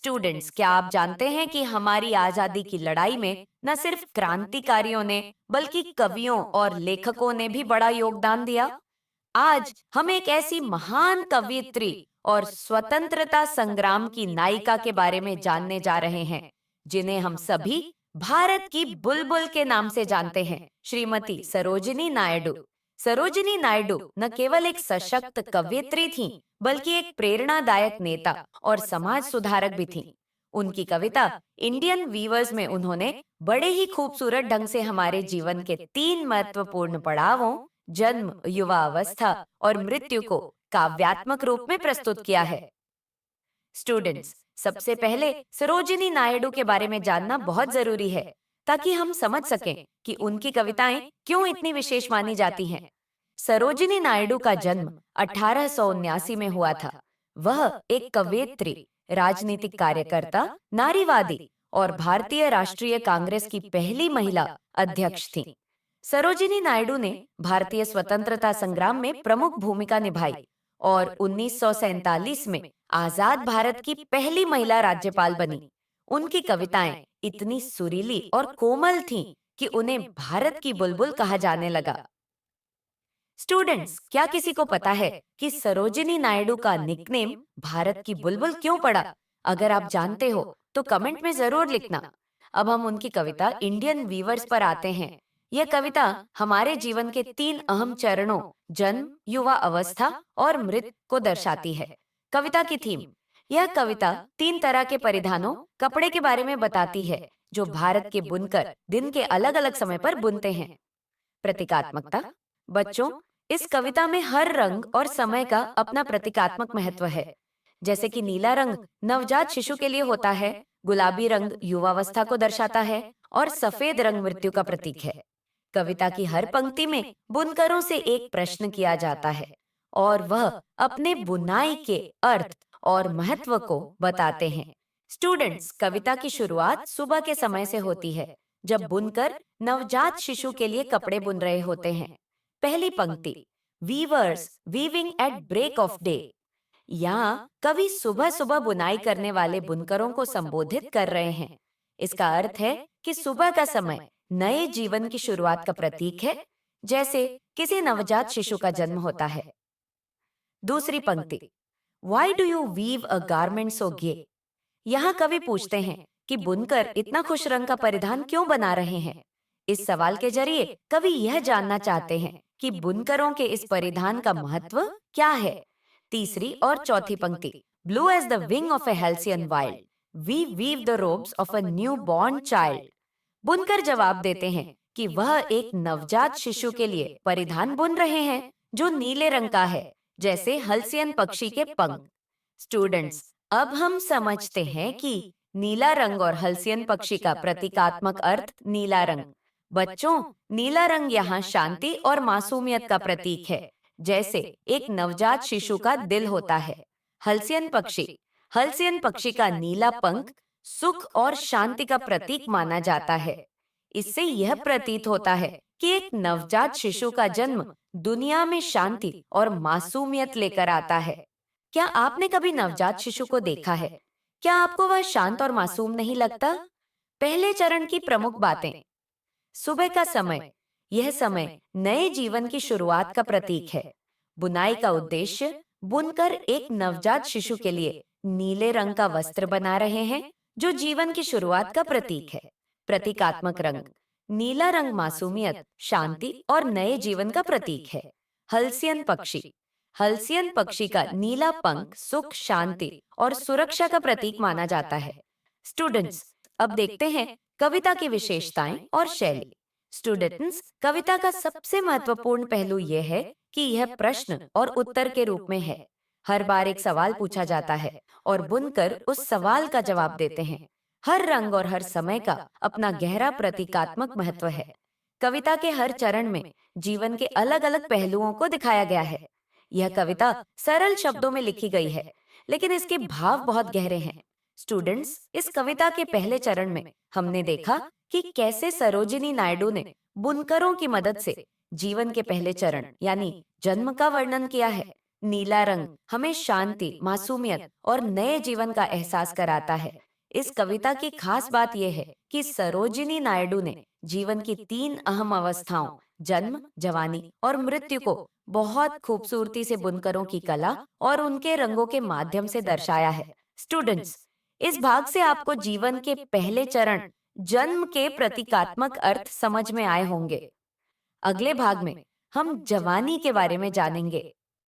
Students, क्या आप जानते हैं कि हमारी आजादी की लड़ाई में न सिर्फ क्रांतिकारियों ने बल्कि कवियों और लेखकों ने भी बड़ा योगदान दिया। आज हम एक ऐसी महान कवयित्री और स्वतंत्रता संग्राम की नायिका के बारे में जानने जा रहे हैं, जिन्हें हम सभी भारत की बुलबुल के नाम से जानते हैं, श्रीमती सरोजिनी नायडू। सरोजिनी नायडू न केवल एक सशक्त कवयित्री थीं, बल्कि एक प्रेरणादायक नेता और समाज सुधारक भी थीं। उनकी कविता इंडियन वीवर्स में उन्होंने बड़े ही खूबसूरत ढंग से हमारे जीवन के 3 महत्वपूर्ण पड़ावों, जन्म, युवा अवस्था और मृत्यु को काव्यात्मक रूप में प्रस्तुत किया है। स्टूडेंट्स, सबसे पहले सरोजिनी नायडू के बारे में जानना बहुत जरूरी है, ताकि हम समझ सकें कि उनकी कविताएं क्यों इतनी विशेष मानी जाती हैं। सरोजिनी नायडू का जन्म 1879 में हुआ था। वह एक कवयित्री, राजनीतिक कार्यकर्ता, नारीवादी और भारतीय राष्ट्रीय कांग्रेस की पहली महिला अध्यक्ष थीं। सरोजिनी नायडू ने भारतीय स्वतंत्रता संग्राम में प्रमुख भूमिका निभाई और 1947 में आजाद भारत की पहली महिला राज्यपाल बनी। उनकी कविताएं इतनी सुरीली और कोमल थीं कि उन्हें भारत की बुलबुल कहा जाने लगा। स्टूडेंट्स, क्या किसी को पता है कि सरोजिनी नायडू का निकनेम भारत की बुलबुल क्यों पड़ा? अगर आप जानते हो तो कमेंट में जरूर लिखना। अब हम उनकी कविता इंडियन वीवर्स पर आते हैं। यह कविता हमारे जीवन के 3 अहम चरणों, जन्म, युवा अवस्था और मृत्यु को दर्शाती है। कविता की थीम: यह कविता 3 तरह के परिधानों, कपड़े के बारे में बताती है जो भारत के बुनकर दिन के अलग अलग समय पर बुनते हैं। प्रतीकात्मकता: बच्चों, इस कविता में हर रंग और समय का अपना प्रतीकात्मक महत्व है। जैसे कि नीला रंग नवजात शिशु के लिए होता है, गुलाबी रंग युवावस्था को दर्शाता है और सफेद रंग मृत्यु का प्रतीक है। कविता की हर पंक्ति में बुनकरों से एक प्रश्न किया जाता है और वह अपने बुनाई के अर्थ और महत्व को बताते हैं। स्टूडेंट्स, कविता की शुरुआत सुबह के समय से होती है, जब बुनकर नवजात शिशु के लिए कपड़े बुन रहे होते हैं। पहली पंक्ति: weavers weaving at break of day. यहाँ कवि सुबह सुबह बुनाई करने वाले बुनकरों को संबोधित कर रहे हैं। इसका अर्थ है कि सुबह का समय नए जीवन की शुरुआत का प्रतीक है, जैसे किसी नवजात शिशु का जन्म होता है। दूसरी पंक्ति: Why do you weave a garment so gay? यहाँ कवि पूछते हैं कि बुनकर इतना खुश रंग का परिधान क्यों बना रहे हैं। इस सवाल के जरिए कवि यह जानना चाहते हैं कि बुनकरों के इस परिधान का महत्व क्या है। तीसरी और चौथी पंक्ति: Blue as the wing of a halcyon wild, we weave the robes of a newborn child. बुनकर जवाब देते हैं कि वह एक नवजात शिशु के लिए परिधान बुन रहे हैं जो नीले रंग का है, जैसे हल्सियन पक्षी के पंख। स्टूडेंट्स, अब हम समझते हैं कि नीला रंग और हल्सियन पक्षी का प्रतीकात्मक अर्थ नीला रंग। बच्चों, नीला रंग यहाँ शांति और मासूमियत का प्रतीक है, जैसे एक नवजात शिशु का दिल होता है। हल्सियन पक्षी का नीला पंख सुख और शांति का प्रतीक माना जाता है। इससे यह प्रतीत होता है कि एक नवजात शिशु का जन्म दुनिया में शांति और मासूमियत लेकर आता है। क्या आपने कभी नवजात शिशु को देखा है? क्या आपको वह शांत और मासूम नहीं लगता? पहले चरण की प्रमुख बातें: सुबह का समय, यह समय नए जीवन की शुरुआत का प्रतीक है। बुनाई का उद्देश्य: बुनकर एक नवजात शिशु के लिए नीले रंग का वस्त्र बना रहे हैं, जो जीवन की शुरुआत का प्रतीक है। प्रतीकात्मक रंग: नीला रंग मासूमियत, शांति और नए जीवन का प्रतीक है। हल्सियन पक्षी का नीला पंख सुख, शांति और सुरक्षा का प्रतीक माना जाता है। स्टूडेंट्स, अब देखते हैं कविता की विशेषताएं और शैली। स्टूडेंट्स, कविता का सबसे महत्वपूर्ण पहलू यह है कि यह प्रश्न और उत्तर के रूप में है। हर बार एक सवाल पूछा जाता है और बुनकर उस सवाल का जवाब देते हैं। हर रंग और हर समय का अपना गहरा प्रतीकात्मक महत्व है। कविता के हर चरण में जीवन के अलग अलग पहलुओं को दिखाया गया है। यह कविता सरल शब्दों में लिखी गई है, लेकिन इसके भाव बहुत गहरे हैं। स्टूडेंट्स, इस कविता के पहले चरण में हमने देखा कि कैसे सरोजिनी नायडू ने बुनकरों की मदद से जीवन के पहले चरण यानी जन्म का वर्णन किया है। नीला रंग हमें शांति, मासूमियत और नए जीवन का एहसास कराता है। इस कविता की खास बात यह है कि सरोजिनी नायडू ने जीवन की तीन अहम अवस्थाओं, जन्म, जवानी और मृत्यु को बहुत खूबसूरती से बुनकरों की कला और उनके रंगों के माध्यम से दर्शाया है। स्टूडेंट्स, इस भाग से आपको जीवन के पहले चरण, जन्म के प्रतीकात्मक अर्थ समझ में आए होंगे। अगले भाग में हम जवानी के बारे में जानेंगे,